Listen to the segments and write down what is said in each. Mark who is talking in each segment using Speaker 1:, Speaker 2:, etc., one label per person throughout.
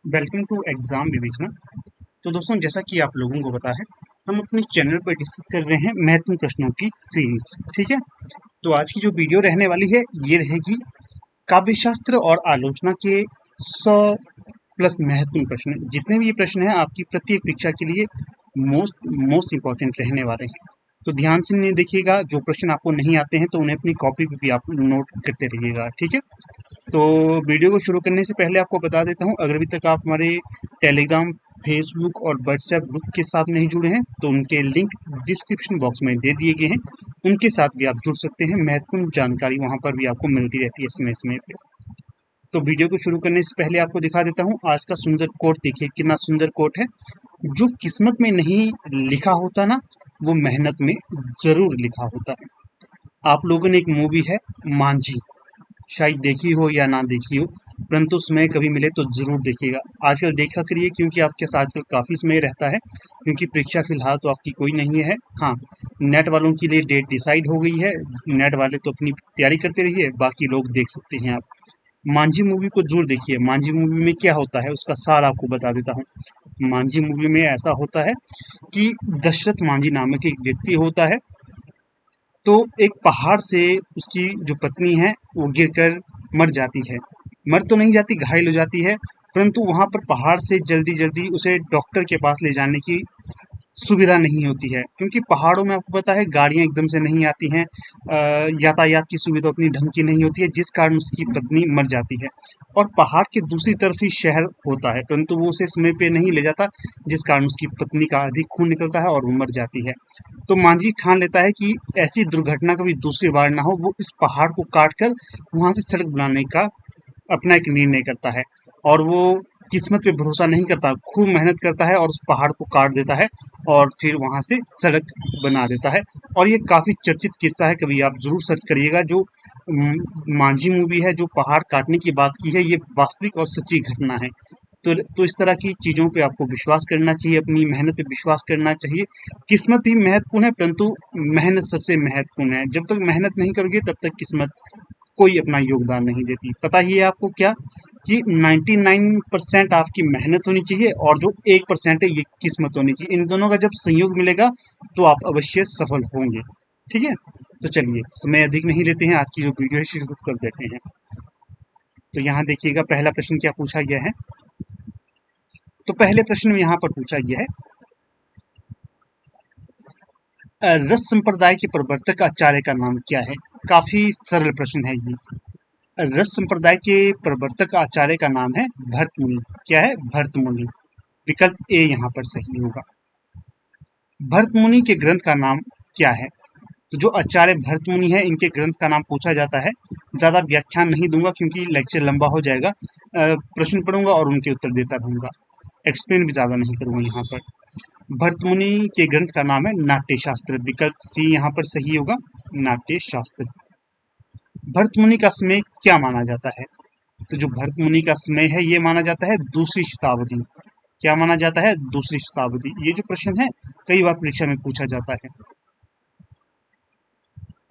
Speaker 1: Welcome to exam विवेचना। तो दोस्तों, जैसा कि आप लोगों को पता है, हम अपने चैनल पर डिस्कस कर रहे हैं महत्वपूर्ण प्रश्नों की सीरीज। ठीक है, तो आज की जो वीडियो रहने वाली है ये रहेगी काव्यशास्त्र और आलोचना के 100 प्लस महत्वपूर्ण प्रश्न। जितने भी ये प्रश्न हैं आपकी प्रत्येक परीक्षा के लिए मोस्ट मोस्ट इंपॉर्टेंट रहने वाले हैं। तो ध्यान से नहीं देखिएगा, जो प्रश्न आपको नहीं आते हैं तो उन्हें अपनी कॉपी पे भी आप नोट करते रहिएगा। ठीक है, तो वीडियो को शुरू करने से पहले आपको बता देता हूँ, अगर अभी तक आप हमारे टेलीग्राम, फेसबुक और व्हाट्सएप ग्रुप के साथ नहीं जुड़े हैं तो उनके लिंक डिस्क्रिप्शन बॉक्स में दे दिए गए हैं। उनके साथ भी आप जुड़ सकते हैं, महत्वपूर्ण जानकारी वहाँ पर भी आपको मिलती रहती है समय समय पे। तो वीडियो को शुरू करने से पहले आपको दिखा देता हूँ आज का सुंदर कोट। देखिए कितना सुंदर कोट है। जो किस्मत में नहीं लिखा होता ना, वो मेहनत में जरूर लिखा होता है। आप लोगों ने एक मूवी है मांझी, शायद देखी हो या ना देखी हो, परंतु समय कभी मिले तो जरूर देखिएगा। आजकल देखा करिए क्योंकि आपके साथ आजकल काफ़ी समय रहता है, क्योंकि परीक्षा फिलहाल तो आपकी कोई नहीं है। हाँ, नेट वालों के लिए डेट डिसाइड हो गई है। नेट वाले तो अपनी तैयारी करते रहिए, बाकी लोग देख सकते हैं आप। मांझी मूवी को जरूर देखिए। मांझी मूवी में क्या होता है उसका सार आपको बता देता हूँ। मांझी मूवी में ऐसा होता है कि दशरथ मांझी नामक एक व्यक्ति होता है। तो एक पहाड़ से उसकी जो पत्नी है वो गिरकर मर जाती है। मर तो नहीं जाती, घायल हो जाती है, परंतु वहां पर पहाड़ से जल्दी जल्दी उसे डॉक्टर के पास ले जाने की सुविधा नहीं होती है, क्योंकि पहाड़ों में आपको पता है गाड़ियां एकदम से नहीं आती हैं। यातायात की सुविधा उतनी ढंग की नहीं होती है, जिस कारण उसकी पत्नी मर जाती है। और पहाड़ के दूसरी तरफ ही शहर होता है, परंतु वो उसे समय पे नहीं ले जाता, जिस कारण उसकी पत्नी का अधिक खून निकलता है और वो मर जाती है। तो मांझी ठान लेता है कि ऐसी दुर्घटना कभी दूसरी बार ना हो। वो इस पहाड़ को काट कर वहां से सड़क बनाने का अपना एक निर्णय करता है, और वो किस्मत पे भरोसा नहीं करता, खूब मेहनत करता है और उस पहाड़ को काट देता है और फिर वहां से सड़क बना देता है। और ये काफी चर्चित किस्सा है, कभी आप जरूर सर्च करिएगा। जो मांझी मूवी है, जो पहाड़ काटने की बात की है, ये वास्तविक और सच्ची घटना है। तो इस तरह की चीजों पे आपको विश्वास करना चाहिए, अपनी मेहनत पे विश्वास करना चाहिए। किस्मत भी महत्वपूर्ण है, परंतु मेहनत सबसे महत्वपूर्ण है। जब तक मेहनत नहीं करोगे तब तक किस्मत कोई अपना योगदान नहीं देती। पता ही है आपको क्या, कि 99% आपकी मेहनत होनी चाहिए और जो 1% है ये किस्मत होनी चाहिए। इन दोनों का जब संयोग मिलेगा तो आप अवश्य सफल होंगे। ठीक है, तो चलिए समय अधिक नहीं लेते हैं, आज की जो वीडियो है शुरू कर देते हैं। तो यहाँ देखिएगा पहला प्रश्न क्या पूछा गया है। तो पहले प्रश्न में यहाँ पर पूछा गया है, रस संप्रदाय के प्रवर्तक आचार्य का नाम क्या है। काफी सरल प्रश्न है ये। रस संप्रदाय के प्रवर्तक आचार्य का नाम है भरत मुनि। क्या है? भरत मुनि। विकल्प ए यहाँ पर सही होगा। भरत मुनि के ग्रंथ का नाम क्या है? तो जो आचार्य भरत मुनि है, इनके ग्रंथ का नाम पूछा जाता है। ज्यादा व्याख्यान नहीं दूंगा क्योंकि लेक्चर लंबा हो जाएगा। प्रश्न पढ़ूंगा और उनके उत्तर देता रहूंगा, एक्सप्लेन भी ज्यादा नहीं करूंगा यहाँ पर। भरत मुनि के ग्रंथ का नाम है नाट्य शास्त्र। विकल्प सी यहाँ पर सही होगा, नाट्य शास्त्र। भरत मुनि का समय क्या माना जाता है? तो जो भरत मुनि का समय है ये माना जाता है दूसरी शताब्दी। क्या माना जाता है? दूसरी शताब्दी। ये जो प्रश्न है कई बार परीक्षा में पूछा जाता है।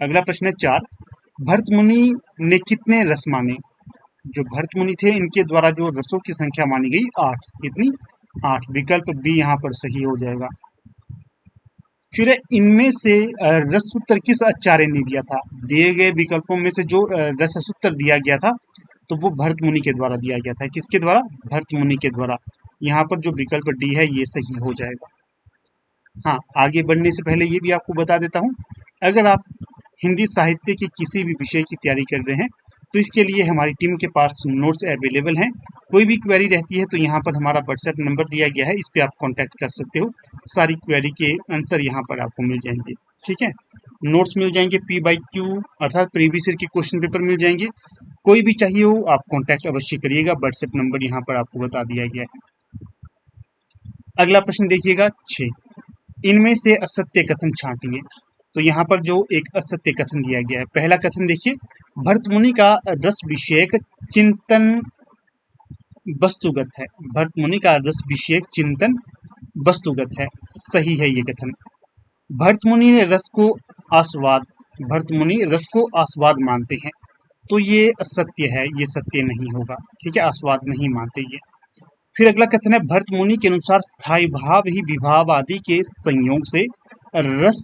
Speaker 1: अगला प्रश्न है 4। भरत मुनि ने कितने रस माने? जो भरत मुनि थे इनके द्वारा जो रसों की संख्या मानी गई 8। कितनी? 8। विकल्प बी यहाँ पर सही हो जाएगा। फिर इनमें से रससूत्र किस आचार्य ने दिया था? दिए गए विकल्पों में से जो रससूत्र दिया गया था तो वो भरत मुनि के द्वारा दिया गया था। किसके द्वारा? भरत मुनि के द्वारा। यहाँ पर जो विकल्प डी है ये सही हो जाएगा। हाँ, आगे बढ़ने से पहले ये भी आपको बता देता हूँ, अगर आप हिंदी साहित्य के किसी भी विषय की तैयारी कर रहे हैं तो इसके लिए हमारी टीम के पास नोट्स अवेलेबल हैं। कोई भी क्वेरी रहती है तो यहाँ पर हमारा व्हाट्सएप नंबर दिया गया है, इस पे आप कांटेक्ट कर सकते हो। सारी क्वेरी के आंसर यहाँ पर आपको मिल जाएंगे। ठीक है, नोट्स मिल जाएंगे, P/Q अर्थात प्रीवियस ईयर के क्वेश्चन पेपर मिल जाएंगे। कोई भी चाहिए हो आप कॉन्टैक्ट अवश्य करिएगा, व्हाट्सएप नंबर यहाँ पर आपको बता दिया गया है। अगला प्रश्न देखिएगा 6। इनमें से असत्य कथन छांटिए। तो यहाँ पर जो एक असत्य कथन दिया गया है, पहला कथन देखिए, भरत मुनि का रस विषयक चिंतन वस्तुगत है। भरत मुनि का रस विषयक चिंतन वस्तुगत है। सही है ये कथन। भरत मुनि ने रस को आस्वाद, भरत मुनि रस को आस्वाद मानते हैं। तो ये असत्य है, ये सत्य नहीं होगा। ठीक है, आस्वाद नहीं मानते ये। फिर अगला कथन है भरत मुनि के अनुसार स्थायी भाव ही विभाव आदि के संयोग से रस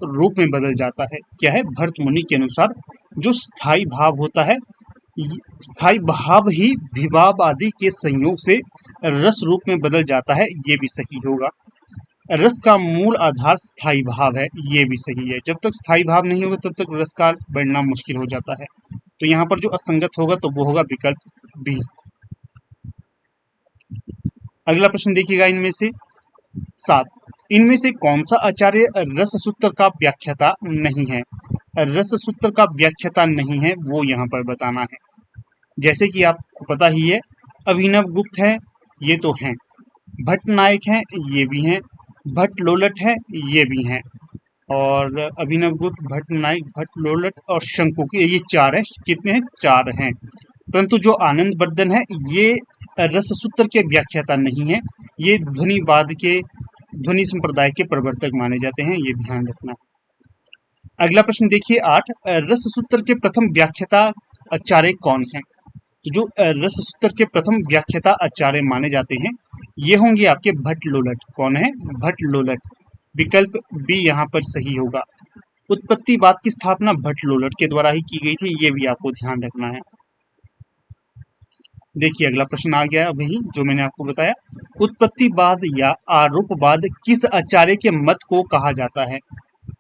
Speaker 1: रूप में बदल जाता है। क्या है? भरत मुनि के अनुसार जो स्थायी भाव होता है, स्थायी भाव ही विभाव आदि के संयोग से रस रूप में बदल जाता है, ये भी सही होगा। रस का मूल आधार स्थायी भाव है, ये भी सही है। जब तक स्थायी भाव नहीं होगा तब तक रस का बढ़ना मुश्किल हो जाता है। तो यहाँ पर जो असंगत होगा तो वो होगा विकल्प बी। अगला प्रश्न देखिएगा इनमें से 7, इनमें से कौन सा आचार्य रस सूत्र का व्याख्याता नहीं है? रस सूत्र का व्याख्याता नहीं है वो यहाँ पर बताना है। जैसे कि आपको पता ही है, अभिनव गुप्त है, ये तो हैं। भट्ट नायक हैं, ये भी हैं। भट्ट लोलट है, ये भी हैं। और अभिनव गुप्त, भट्ट नायक, भट्ट लोलट और शंकु, ये 4 हैं। कितने हैं? 4 हैं। परंतु जो आनंद वर्धन है ये रस सूत्र के व्याख्याता नहीं है, ये ध्वनिवाद के, ध्वनि संप्रदाय के प्रवर्तक माने जाते हैं, ये ध्यान रखना। अगला प्रश्न देखिए 8, रस सूत्र के प्रथम व्याख्याता आचार्य कौन है? तो जो रस सूत्र के प्रथम व्याख्याता आचार्य माने जाते हैं ये होंगे आपके भट्ट लोलट। कौन है? भट्ट लोलट। विकल्प बी यहाँ पर सही होगा। उत्पत्तिवाद की स्थापना भट्ट लोलट के द्वारा ही की गई थी, ये भी आपको ध्यान रखना है। देखिए अगला प्रश्न आ गया अभी जो मैंने आपको बताया, उत्पत्तिवाद या आरोपवाद किस आचार्य के मत को कहा जाता है?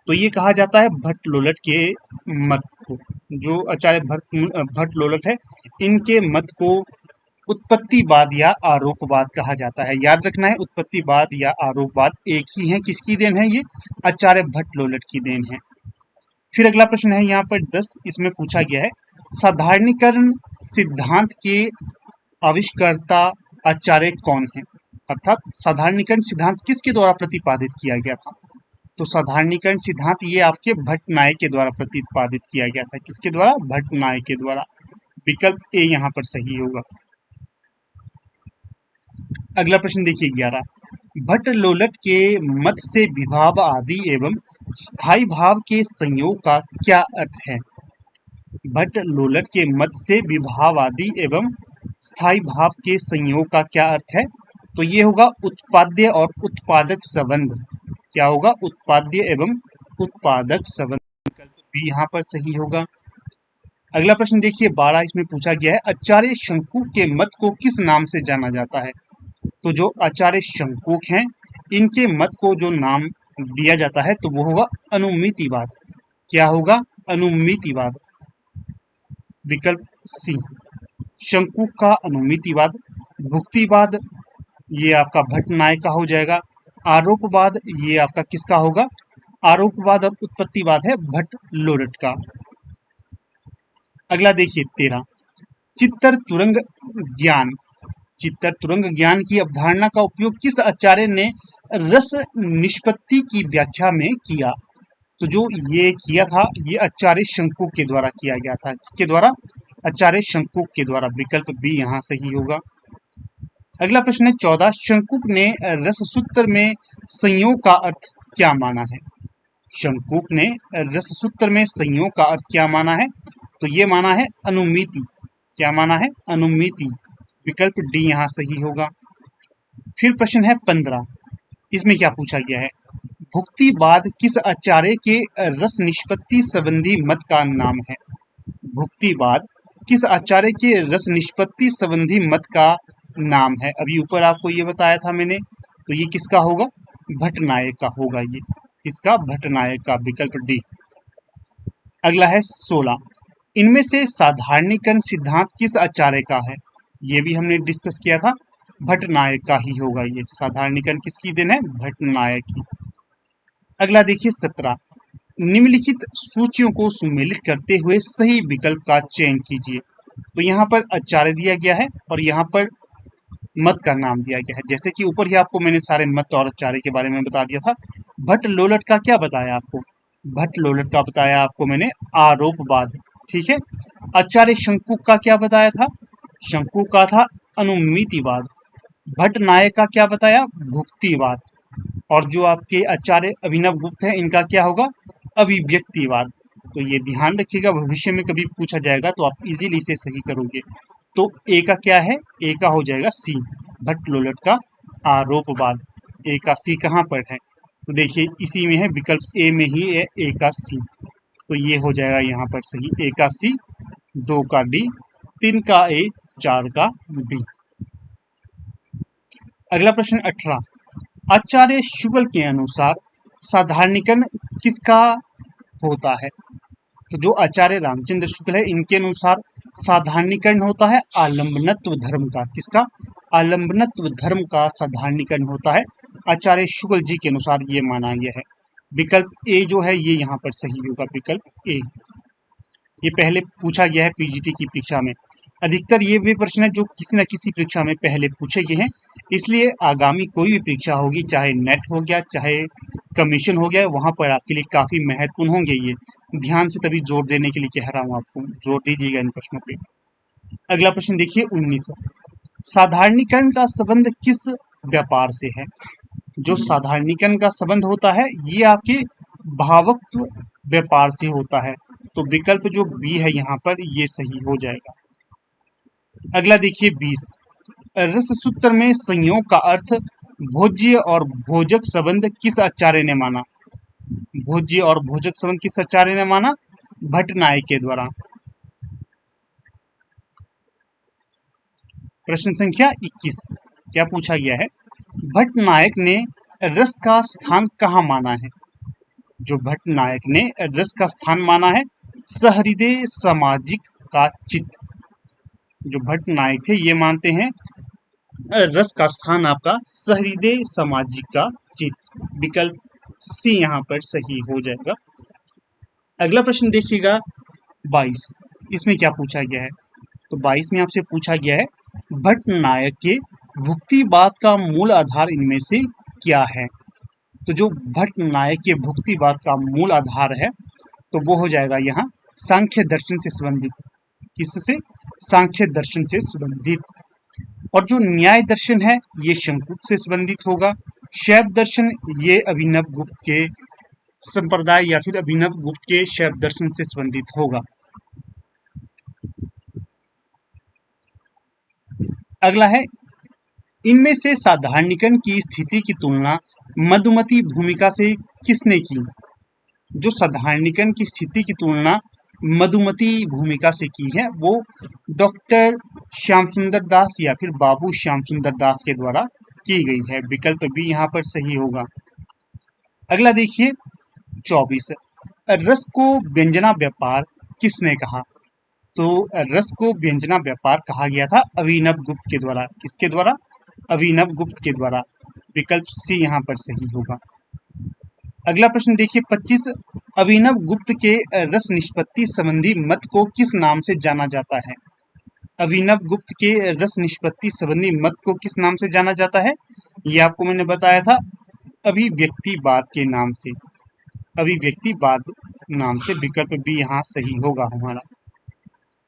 Speaker 1: तो ये कहा जाता है भट्ट लोलट के मत को। जो आचार्य भट्ट लोलट है इनके मत को उत्पत्तिवाद या आरोपवाद कहा जाता है। याद रखना है, उत्पत्तिवाद या आरोपवाद एक ही है। किसकी देन है? ये आचार्य भट्ट लोलट की देन है। फिर अगला प्रश्न है यहाँ पर 10, इसमें पूछा गया है साधारणीकरण सिद्धांत के आविष्कर्ता आचार्य कौन है? अर्थात साधारणीकरण सिद्धांत किसके द्वारा प्रतिपादित किया गया था? तो साधारणीकरण सिद्धांत ये आपके भट्ट नायक के द्वारा प्रतिपादित किया गया था। किसके द्वारा? भट्ट नायक के द्वारा। विकल्प ए यहाँ पर सही होगा। अगला प्रश्न देखिए 11, भट्ट लोलट के मत से विभाव आदि एवं स्थायी भाव के संयोग का क्या अर्थ है? भट्ट लोलट के मत से विभाव आदि एवं स्थायी भाव के संयोग का क्या अर्थ है? तो ये होगा उत्पाद्य और उत्पादक संबंध। क्या होगा? उत्पाद्य एवं उत्पादक संबंध। विकल्प बी यहाँ पर सही होगा। अगला प्रश्न देखिए 12, इसमें पूछा गया है आचार्य शंकु के मत को किस नाम से जाना जाता है? तो जो आचार्य शंकुक हैं इनके मत को जो नाम दिया जाता है तो वो होगा अनुमितिवाद। क्या होगा? अनुमितिवाद। विकल्प सी। शंकुक का अनुमितिवाद। भुक्तिवाद ये आपका भट्ट नायक का हो जाएगा। आरोपवाद ये आपका किसका होगा? आरोपवाद और उत्पत्तिवाद है भट्ट लोलट का। अगला देखिए 13, चित्तर तुरंग ज्ञान। चित्तर तुरंग ज्ञान की अवधारणा का उपयोग किस आचार्य ने रस निष्पत्ति की व्याख्या में किया? तो जो ये किया था ये आचार्य शंकुक के द्वारा किया गया था। किसके द्वारा? आचार्य शंकुक के द्वारा। विकल्प बी यहाँ सही होगा। अगला प्रश्न है 14, शंकुक ने रस सूत्र में संयोग का अर्थ क्या माना है? शंकुक ने रस सूत्र में संयोग का अर्थ क्या माना है? तो ये माना है अनुमिति। क्या माना है? अनुमिति। विकल्प डी यहाँ सही होगा। फिर प्रश्न है 15, इसमें क्या पूछा गया है? भुक्तिवाद किस आचार्य के रस निष्पत्ति संबंधी मत का नाम है? भुक्तिवाद किस आचार्य के रस निष्पत्ति संबंधी मत का नाम है? अभी ऊपर आपको ये बताया था मैंने, तो ये किसका होगा? भट्ट नायक का होगा। ये किसका? भट्ट नायक का। विकल्प डी। अगला है 16, इनमें से साधारणीकरण सिद्धांत किस आचार्य का है? ये भी हमने डिस्कस किया था, भट्ट नायक का ही होगा। ये साधारणीकरण किसकी देन है? भट्ट नायक की। अगला देखिए 17, निम्नलिखित सूचियों को सुमेलित करते हुए सही विकल्प का चयन कीजिए। तो यहाँ पर आचार्य दिया गया है और यहाँ पर मत का नाम दिया गया है। जैसे कि ऊपर ही आपको मैंने सारे मत और आचार्य के बारे में बता दिया था। भट्ट लोलट का क्या बताया आपको? भट्ट लोलट का बताया आपको मैंने आरोपवाद। ठीक है। आचार्य शंकुक का क्या बताया था? शंकुक का था अनुमितिवाद। भट्ट नायक का क्या बताया? भुक्तिवाद। और जो आपके आचार्य अभिनव गुप्त है इनका क्या होगा? अभिव्यक्तिवाद। तो ये ध्यान रखिएगा, भविष्य में कभी पूछा जाएगा तो आप इजीली इसे सही करोगे। तो ए का क्या है? ए का हो जाएगा सी, भट्ट लोलट का आरोपवाद। ए का सी कहाँ पर है? तो देखिए इसी में है, विकल्प ए में ही है ए का सी। तो ये हो जाएगा यहाँ पर सही, ए का सी, 2 का डी, 3 का ए, 4 का बी। अगला प्रश्न 18, आचार्य शुक्ल के अनुसार साधारणीकरण किसका होता है? तो जो आचार्य रामचंद्र शुक्ल है इनके अनुसार साधारणीकरण होता है आलंबनत्व धर्म का। किसका? आलंबनत्व धर्म का साधारणीकरण होता है आचार्य शुक्ल जी के अनुसार, ये माना गया है। विकल्प ए जो है ये यहाँ पर सही होगा, विकल्प ए। ये पहले पूछा गया है पीजीटी की परीक्षा में। अधिकतर ये भी प्रश्न है जो किसी न किसी परीक्षा में पहले पूछे गए हैं, इसलिए आगामी कोई भी परीक्षा होगी, चाहे नेट हो गया, चाहे कमीशन हो गया, वहां पर आपके लिए काफी महत्वपूर्ण होंगे। ये ध्यान से तभी जोर देने के लिए कह रहा हूँ आपको, जोर दीजिएगा इन प्रश्नों पे। अगला प्रश्न देखिए 19, साधारणीकरण का संबंध किस व्यापार से है? जो साधारणीकरण का संबंध होता है ये आपके भावत्व व्यापार से होता है। तो विकल्प जो बी है यहाँ पर ये सही हो जाएगा। अगला देखिए 20, रस सूत्र में संयोग का अर्थ भोज्य और भोजक संबंध किस आचार्य ने माना? भोज्य और भोजक संबंध किस आचार्य ने माना? भट्टनायक के द्वारा। प्रश्न संख्या 21, क्या पूछा गया है? भट्टनायक ने रस का स्थान कहाँ माना है? जो भट्टनायक ने रस का स्थान माना है सहृदय सामाजिक का चित्त। जो भट्टनायक थे ये मानते हैं रस का स्थान आपका सहृदय सामाजिक का चित्त। विकल्प सी यहाँ पर सही हो जाएगा। अगला प्रश्न देखिएगा 22, इसमें क्या पूछा गया है? तो 22 में आपसे पूछा गया है भट्टनायक के भुक्तिवाद का मूल आधार इनमें से क्या है? तो जो भट्टनायक के भुक्तिवाद का मूल आधार है तो वो हो जाएगा यहाँ सांख्य दर्शन से संबंधित। किससे? सांख्य दर्शन से संबंधित। और जो न्याय दर्शन है ये शंकुत से संबंधित होगा। शैव दर्शन ये अभिनव गुप्त के संप्रदाय या फिर अभिनव गुप्त के शैव दर्शन से संबंधित होगा। अगला है, इनमें से साधारणीकरण की स्थिति की तुलना मधुमती भूमिका से किसने की? जो साधारणीकरण की स्थिति की तुलना मधुमती भूमिका से की है वो डॉक्टर श्याम सुंदर दास या फिर बाबू श्याम सुंदर दास के द्वारा की गई है। विकल्प भी यहाँ पर सही होगा। अगला देखिए 24, रस को व्यंजना व्यापार किसने कहा? तो रस को व्यंजना व्यापार कहा गया था अभिनव गुप्त के द्वारा। किसके द्वारा? अभिनव गुप्त के द्वारा। विकल्प सी यहाँ पर सही होगा। अगला प्रश्न देखिए 25, अभिनव गुप्त के रस निष्पत्ति संबंधी मत को किस नाम से जाना जाता है? अभिनव गुप्त के रस निष्पत्ति संबंधी मत को किस नाम से जाना जाता है? ये आपको मैंने बताया था अभिव्यक्तिवाद के नाम से, अभिव्यक्तिवाद नाम से। विकल्प भी यहाँ सही होगा हमारा।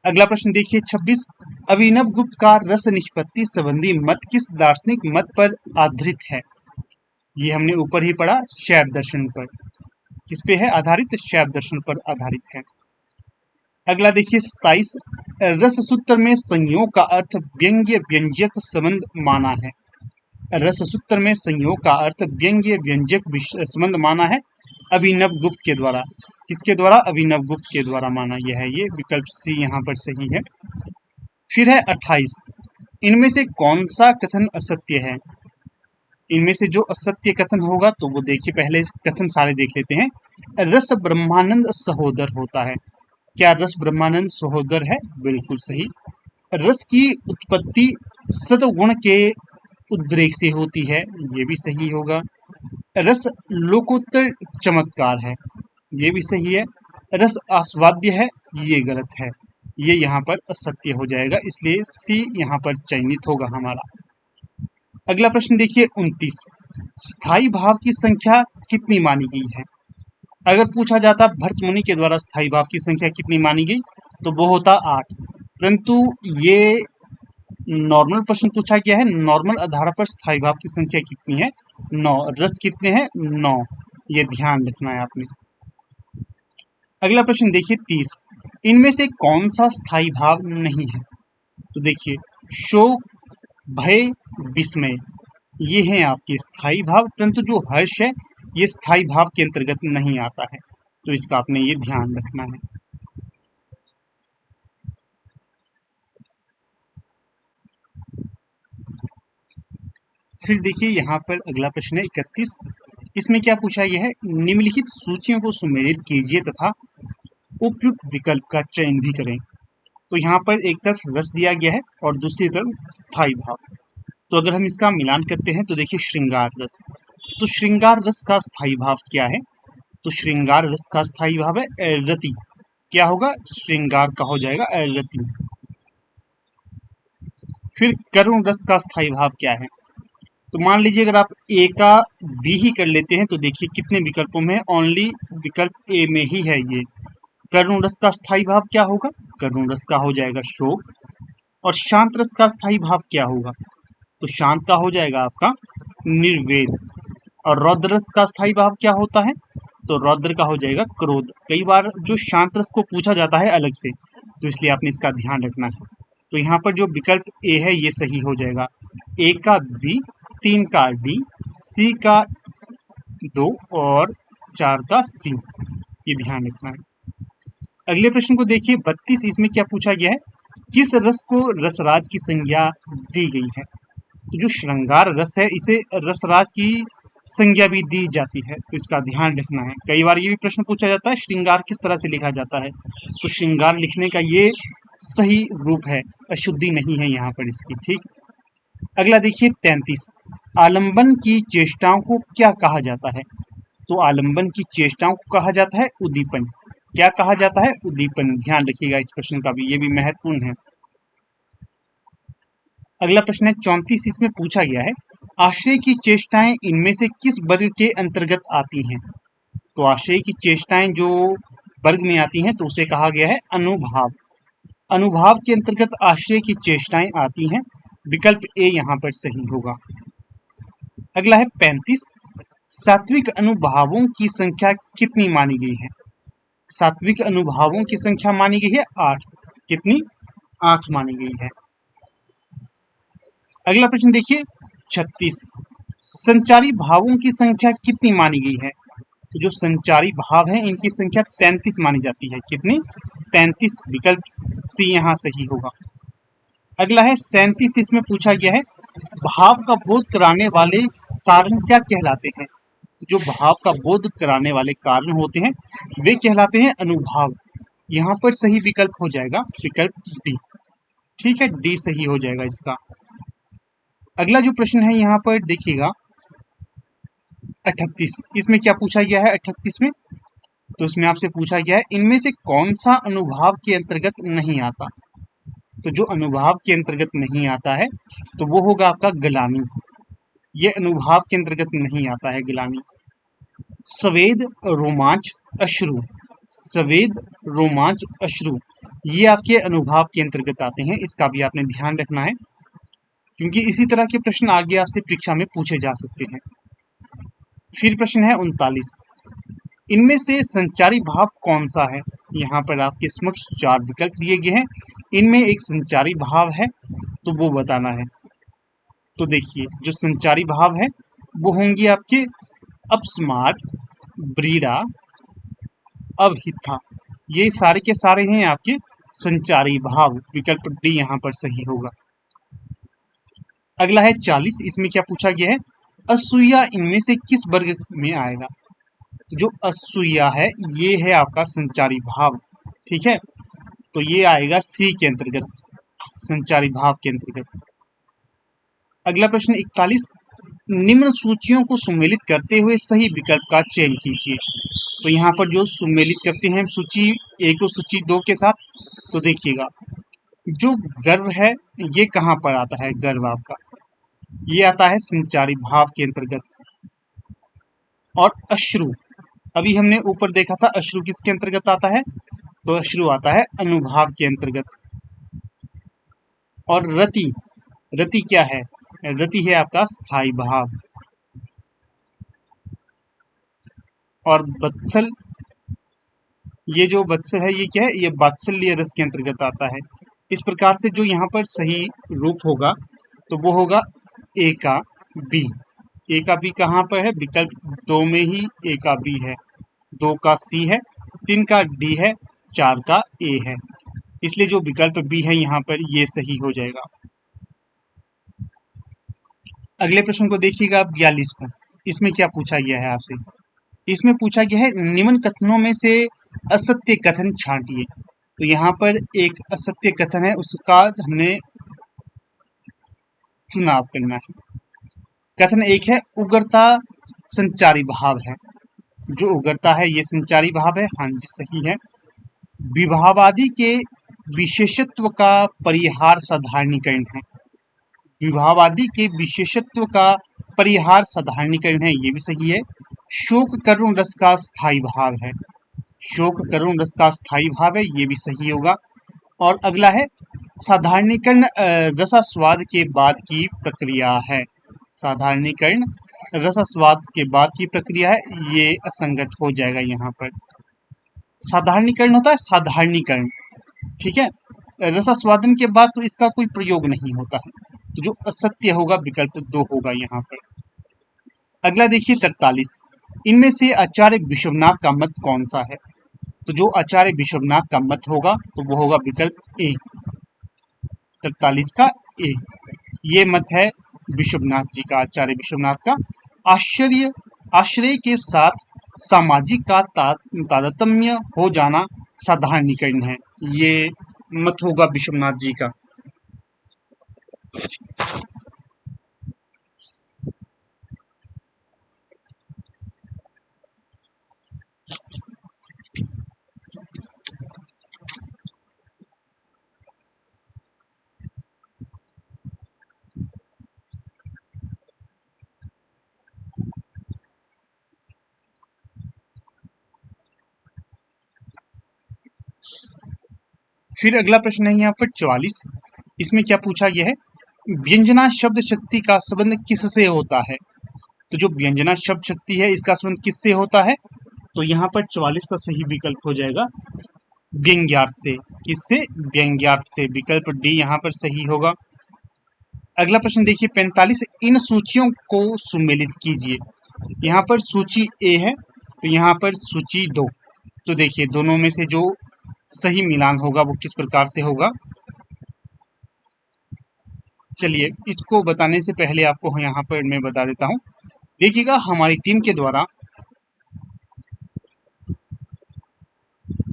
Speaker 1: अगला प्रश्न देखिए 26, अभिनव गुप्त का रस निष्पत्ति संबंधी मत किस दार्शनिक मत पर आधारित है? ये हमने ऊपर ही पढ़ा, शैव दर्शन पर। किस पे है आधारित? शैव दर्शन पर आधारित है। अगला देखिए 27, रस सूत्र में संयोग का अर्थ व्यंग्य व्यंजक संबंध माना है। रस सूत्र में संयोग का अर्थ व्यंग्य व्यंजक संबंध माना है अभिनव गुप्त के द्वारा। किसके द्वारा? अभिनव गुप्त के द्वारा माना यह है। ये विकल्प सी यहाँ पर सही है। फिर है 28, इनमें से कौन सा कथन असत्य है? इनमें से जो असत्य कथन होगा तो वो देखिए, पहले कथन सारे देख लेते हैं। रस ब्रह्मानंद सहोदर होता है। क्या रस ब्रह्मानंद सहोदर है? बिल्कुल सही। रस की उत्पत्ति सतगुण के उद्रेक से होती है, ये भी सही होगा। रस लोकोत्तर चमत्कार है, ये भी सही है। रस आस्वाद्य है, ये गलत है, ये यहाँ पर असत्य हो जाएगा, इसलिए सी यहाँ पर चयनित होगा हमारा। अगला प्रश्न देखिए 29, स्थायी भाव की संख्या कितनी मानी गई है? अगर पूछा जाता भर्त मुनि के द्वारा स्थायी भाव की संख्या कितनी मानी गई तो वो होता 8, परंतु ये नॉर्मल प्रश्न पूछा गया है। नॉर्मल आधार पर स्थायी भाव की संख्या कितनी है? 9। रस कितने हैं? 9। ये ध्यान रखना है आपने। अगला प्रश्न देखिए 30, इनमें से कौन सा स्थायी भाव नहीं है? तो देखिए शोक, भय, विस्मय, ये हैं आपके स्थायी भाव, परंतु जो हर्ष है ये स्थायी भाव के अंतर्गत नहीं आता है, तो इसका आपने ये ध्यान रखना है। फिर देखिए यहाँ पर अगला प्रश्न है 31। इसमें क्या पूछा गया है, निम्नलिखित सूचियों को सुमेलित कीजिए तथा उपयुक्त विकल्प का चयन भी करें। तो यहाँ पर एक तरफ रस दिया गया है और दूसरी तरफ स्थायी भाव। तो अगर हम इसका मिलान करते हैं तो देखिए श्रृंगार रस, तो श्रृंगार रस का स्थायी भाव क्या है, तो श्रृंगार रस का स्थायी भाव है रति। क्या होगा, श्रृंगार का हो जाएगा रति। फिर करुण रस का स्थायी भाव क्या है, तो मान लीजिए अगर आप ए का बी ही कर लेते हैं तो देखिए कितने विकल्पों में, ओनली विकल्प ए में ही है ये। करुण रस का स्थायी भाव क्या होगा, करुण रस का हो जाएगा शोक। और शांत रस का स्थायी भाव क्या होगा, तो शांत का हो जाएगा आपका निर्वेद। और रौद्र रस का स्थायी भाव क्या होता है, तो रौद्र का हो जाएगा क्रोध। कई बार जो शांत रस को पूछा जाता है अलग से, तो इसलिए आपने इसका ध्यान रखना है। तो यहाँ पर जो विकल्प ए है ये सही हो जाएगा, ए का बी, 3 का डी, सी का 2 और 4 का सी, ये ध्यान रखना है। अगले प्रश्न को देखिए 32। इसमें क्या पूछा गया है, किस रस को रसराज की संज्ञा दी गई है। तो जो श्रृंगार रस है इसे रसराज की संज्ञा भी दी जाती है, तो इसका ध्यान रखना है। कई बार ये भी प्रश्न पूछा जाता है श्रृंगार किस तरह से लिखा जाता है, तो श्रृंगार लिखने का ये सही रूप है, अशुद्धि नहीं है यहाँ पर इसकी, ठीक। अगला देखिए 33। आलंबन की चेष्टाओं को क्या कहा जाता है, तो आलंबन की चेष्टाओं को कहा जाता है उद्दीपन। क्या कहा जाता है, उद्दीपन। ध्यान रखिएगा इस प्रश्न का भी, ये भी महत्वपूर्ण है। अगला प्रश्न है 34। इसमें पूछा गया है, आश्रय की चेष्टाएं इनमें से किस वर्ग के अंतर्गत आती हैं। तो आश्रय की चेष्टाएं जो वर्ग में आती हैं तो उसे कहा गया है अनुभाव। अनुभाव के अंतर्गत आश्रय की चेष्टाएं आती हैं, विकल्प ए यहाँ पर सही होगा। अगला है 35। सात्विक अनुभावों की संख्या कितनी मानी गई है। सात्विक अनुभावों की संख्या मानी गई है 8। कितनी, 8 मानी गई है। अगला प्रश्न देखिए 36। संचारी भावों की संख्या कितनी मानी गई है। तो जो संचारी भाव है इनकी संख्या 33 मानी जाती है। कितनी, 33, विकल्प सी यहाँ सही होगा। अगला है 37। इसमें पूछा गया है, भाव का बोध कराने वाले कारण क्या कहलाते हैं। जो भाव का बोध कराने वाले कारण होते हैं वे कहलाते हैं अनुभाव। यहाँ पर सही विकल्प हो जाएगा विकल्प डी, ठीक है, डी सही हो जाएगा इसका। अगला जो प्रश्न है यहाँ पर देखिएगा 38। इसमें क्या पूछा गया है 38 में, तो इसमें आपसे पूछा गया है इनमें से कौन सा अनुभाव के अंतर्गत नहीं आता। तो जो अनुभाव के अंतर्गत नहीं आता है तो वो होगा आपका ग्लानि। ये अनुभाव के अंतर्गत नहीं आता है ग्लानि। स्वेद, रोमांच, अश्रु, स्वेद, रोमांच, अश्रु, ये आपके अनुभाव के अंतर्गत आते हैं। इसका भी आपने ध्यान रखना है क्योंकि इसी तरह के प्रश्न आगे आपसे परीक्षा में पूछे जा सकते हैं। फिर प्रश्न है 39। इनमें से संचारी भाव कौन सा है। यहाँ पर आपके समक्ष 4 विकल्प दिए गए हैं, इनमें एक संचारी भाव है तो वो बताना है। तो देखिए जो संचारी भाव है वो होंगे आपके अपस्मार, ब्रीडा, अवहिथा, ये सारे के सारे हैं आपके संचारी भाव। विकल्प डी यहाँ पर सही होगा। अगला है 40। इसमें क्या पूछा गया है, असूया इनमें से किस वर्ग में आएगा। तो जो असूया है ये है आपका संचारी भाव, ठीक है, तो ये आएगा सी के अंतर्गत, संचारी भाव के अंतर्गत। अगला प्रश्न 41। निम्न सूचियों को सुमेलित करते हुए सही विकल्प का चयन कीजिए। तो यहाँ पर जो सुमेलित करते हैं सूची 1 और सूची 2 के साथ, तो देखिएगा जो गर्व है ये कहाँ पर आता है, गर्व आपका ये आता है संचारी भाव के अंतर्गत। और अश्रु, अभी हमने ऊपर देखा था अश्रु किसके अंतर्गत आता है, तो अश्रु आता है अनुभाव के अंतर्गत। और रति, रति क्या है, रति है आपका स्थायी भाव। और वत्सल, ये जो वत्सल है ये क्या है, ये वात्सल्य रस के अंतर्गत आता है। इस प्रकार से जो यहाँ पर सही रूप होगा तो वो होगा ए का बी। ए का बी कहाँ पर है? विकल्प 2 में ही ए का बी है, 2 का सी है, 3 का डी है, 4 का ए है, इसलिए जो विकल्प बी है यहाँ पर ये सही हो जाएगा। अगले प्रश्न को देखिएगा 42 को। इसमें क्या पूछा गया है आपसे? इसमें पूछा गया है निम्न कथनों में से असत्य कथन छांटिए। तो यहाँ पर एक असत्य कथन है, उसका हमने चुनाव करना है। कथन 1 है उग्रता संचारी भाव है। जो उग्रता है ये संचारी भाव है, हाँ जी सही है। विभावादि के विशेषत्व का परिहार साधारणीकरण है। विभावादि के विशेषत्व का परिहार साधारणीकरण है, ये भी सही है। शोक करुण रस का स्थायी भाव है। शोक करुण रस का स्थायी भाव है, ये भी सही होगा। और अगला है साधारणीकरण रसास्वाद के बाद की प्रक्रिया है। साधारणीकरण रसास्वाद के बाद की प्रक्रिया है, ये असंगत हो जाएगा। यहाँ पर साधारणीकरण होता है साधारणीकरण, ठीक है। रसास्वादन के बाद तो इसका कोई प्रयोग नहीं होता है, तो जो असत्य होगा विकल्प 2 होगा यहाँ पर। अगला देखिए 43, इनमें से आचार्य विश्वनाथ का मत कौन सा है? तो जो आचार्य विश्वनाथ का मत होगा तो वो होगा विकल्प ए, 43 का ए। ये मत है विश्वनाथ जी का, आचार्य विश्वनाथ का। आश्रय के साथ सामाजिक का तारतम्य हो जाना साधारणीकरण है, ये मत होगा विश्वनाथ जी का। फिर अगला प्रश्न है यहाँ पर 44। इसमें क्या पूछा गया है? व्यंजना शब्द शक्ति का संबंध किससे होता है? तो जो व्यंजना शब्द शक्ति है इसका संबंध किससे होता है? तो यहाँ पर 44 का सही विकल्प हो जाएगा व्यंग्यार्थ से। किससे? व्यंग्यार्थ से। विकल्प डी यहाँ पर सही होगा। अगला प्रश्न देखिए 45, इन सूचियों को सुमेलित कीजिए। यहाँ पर सूची ए है तो यहाँ पर सूची 2। तो देखिए दोनों में से जो सही मिलान होगा वो किस प्रकार से होगा। चलिए इसको बताने से पहले आपको यहाँ पर मैं बता देता हूँ। देखिएगा हमारी टीम के द्वारा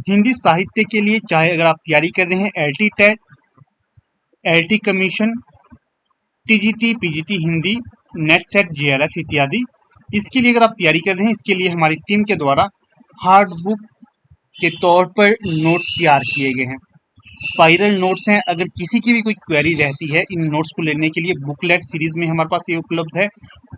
Speaker 1: हिंदी साहित्य के लिए, चाहे अगर आप तैयारी कर रहे हैं LT TET, LT commission, TGT, PGT Hindi, NET SET, JRF इत्यादि, इसके लिए अगर आप तैयारी कर रहे हैं, इसके लिए हमारी टीम के द्वारा हार्ड बुक के तौर पर नोट्स तैयार किए गए हैं। स्पाइरल नोट्स हैं। अगर किसी की भी कोई क्वेरी रहती है इन नोट्स को लेने के लिए, बुकलेट सीरीज में हमारे पास ये उपलब्ध है।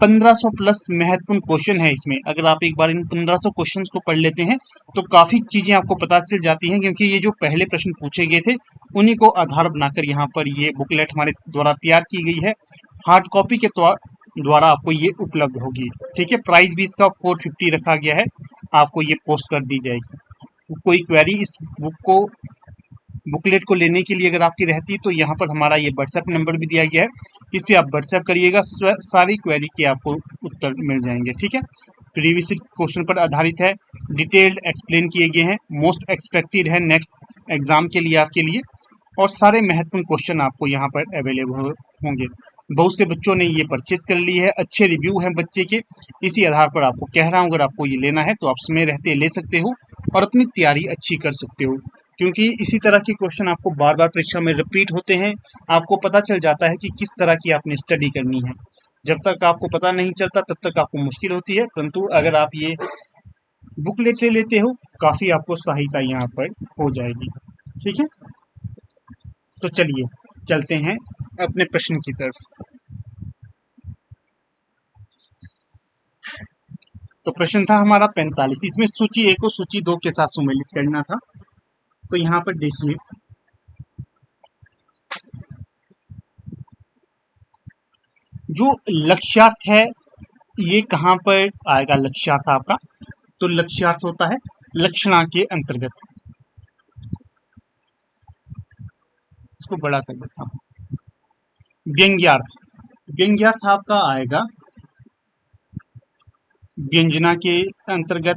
Speaker 1: 1500 प्लस महत्वपूर्ण क्वेश्चन है इसमें। अगर आप एक बार इन 1500 क्वेश्चंस को पढ़ लेते हैं तो काफ़ी चीज़ें आपको पता चल जाती हैं, क्योंकि ये जो पहले प्रश्न पूछे गए थे उन्हीं को आधार बनाकर यहाँ पर ये बुकलेट हमारे द्वारा तैयार की गई है। हार्ड कॉपी के द्वारा आपको ये उपलब्ध होगी, ठीक है। प्राइस भी इसका 450 रखा गया है, आपको ये पोस्ट कर दी जाएगी। कोई क्वेरी इस बुकलेट को लेने के लिए अगर आपकी रहती है तो यहाँ पर हमारा ये व्हाट्सएप नंबर भी दिया गया है, इस पर आप व्हाट्सएप करिएगा, सारी क्वेरी के आपको उत्तर मिल जाएंगे, ठीक है। प्रीवियस क्वेश्चन पर आधारित है, डिटेल्ड एक्सप्लेन किए गए हैं, मोस्ट एक्सपेक्टेड है नेक्स्ट एग्जाम के लिए आपके लिए, और सारे महत्वपूर्ण क्वेश्चन आपको यहाँ पर अवेलेबल होंगे। बहुत से बच्चों ने ये परचेज कर ली है, अच्छे रिव्यू हैं बच्चे के, इसी आधार पर आपको कह रहा हूँ अगर आपको ये लेना है तो आप समय रहते ले सकते हो और अपनी तैयारी अच्छी कर सकते हो, क्योंकि इसी तरह के क्वेश्चन आपको बार बार परीक्षा में रिपीट होते हैं। आपको पता चल जाता है कि किस तरह की आपने स्टडी करनी है। जब तक आपको पता नहीं चलता तब तक आपको मुश्किल होती है, परंतु अगर आप ये बुकलेट ले लेते हो काफ़ी आपको सहायता यहाँ पर हो जाएगी, ठीक है। तो चलिए चलते हैं अपने प्रश्न की तरफ। तो प्रश्न था हमारा 45, इसमें सूची ए को सूची 2 के साथ सुमेलित करना था। तो यहाँ पर देखिए जो लक्ष्यार्थ है ये कहाँ पर आएगा? लक्ष्यार्थ आपका, तो लक्ष्यार्थ होता है लक्षणा के अंतर्गत। इसको बड़ा कर देता हूँ। व्यंग्यार्थ, व्यंग्यार्थ आपका आएगा व्यंजना के अंतर्गत,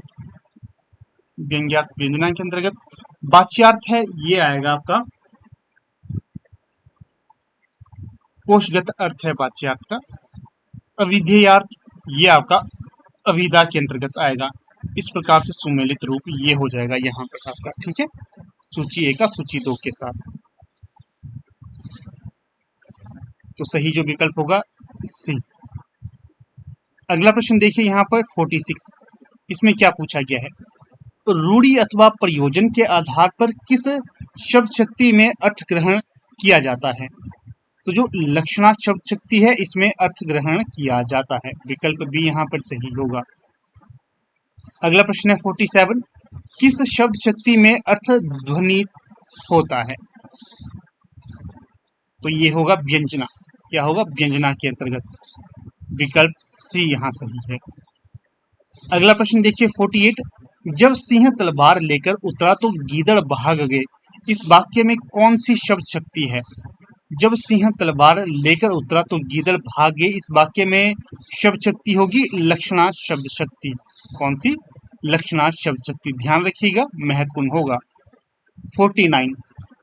Speaker 1: व्यंग्यार्थ व्यंजना के अंतर्गत। वाच्यार्थ है ये आएगा आपका कोशगत अर्थ है वाच्यार्थ का। अविधेयार्थ ये आपका अविदा के अंतर्गत आएगा। इस प्रकार से सुमेलित रूप ये हो जाएगा यहाँ पर आपका, ठीक है, सूची 1 का सूची 2 के साथ। तो सही जो विकल्प होगा सी। अगला प्रश्न देखिए यहाँ पर 46, इसमें क्या पूछा गया है, रूढ़ि अथवा प्रयोजन के आधार पर किस शब्द शक्ति में अर्थ ग्रहण किया जाता है। तो जो लक्षणा शब्द शक्ति है इसमें अर्थ ग्रहण किया जाता है, विकल्प बी यहाँ पर सही होगा। अगला प्रश्न है 47, किस शब्द शक्ति में अर्थ ध्वनि होता है। तो ये होगा व्यंजना, क्या होगा, व्यंजना के अंतर्गत, विकल्प सी यहाँ सही है। अगला प्रश्न देखिए 48, जब सिंह तलवार लेकर उतरा तो गीदड़ भाग गए, इस वाक्य में कौन सी शब्द शक्ति है। जब सिंह तलवार लेकर उतरा तो गीदड़ भाग गए, इस वाक्य में शब्द शक्ति होगी लक्षणा शब्द शक्ति। कौन सी, लक्षणा शब्द शक्ति, ध्यान रखिएगा, महत्वपूर्ण होगा। 49,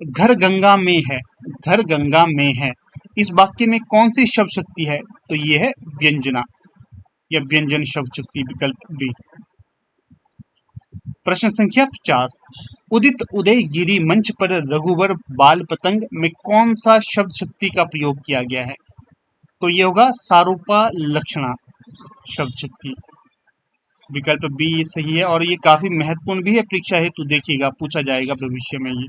Speaker 1: घर गंगा में है, घर गंगा में है, इस वाक्य में कौन सी शब्द शक्ति है। तो ये है व्यंजना या व्यंजन शब्द शक्ति, विकल्प बी। प्रश्न संख्या 50, उदित उदय गिरी मंच पर रघुवर बाल पतंग में कौन सा शब्द शक्ति का प्रयोग किया गया है। तो ये होगा सारूपा लक्षणा शब्द शक्ति, विकल्प बी सही है। और ये काफी महत्वपूर्ण भी है, परीक्षा हेतु देखिएगा, पूछा जाएगा भविष्य में ये।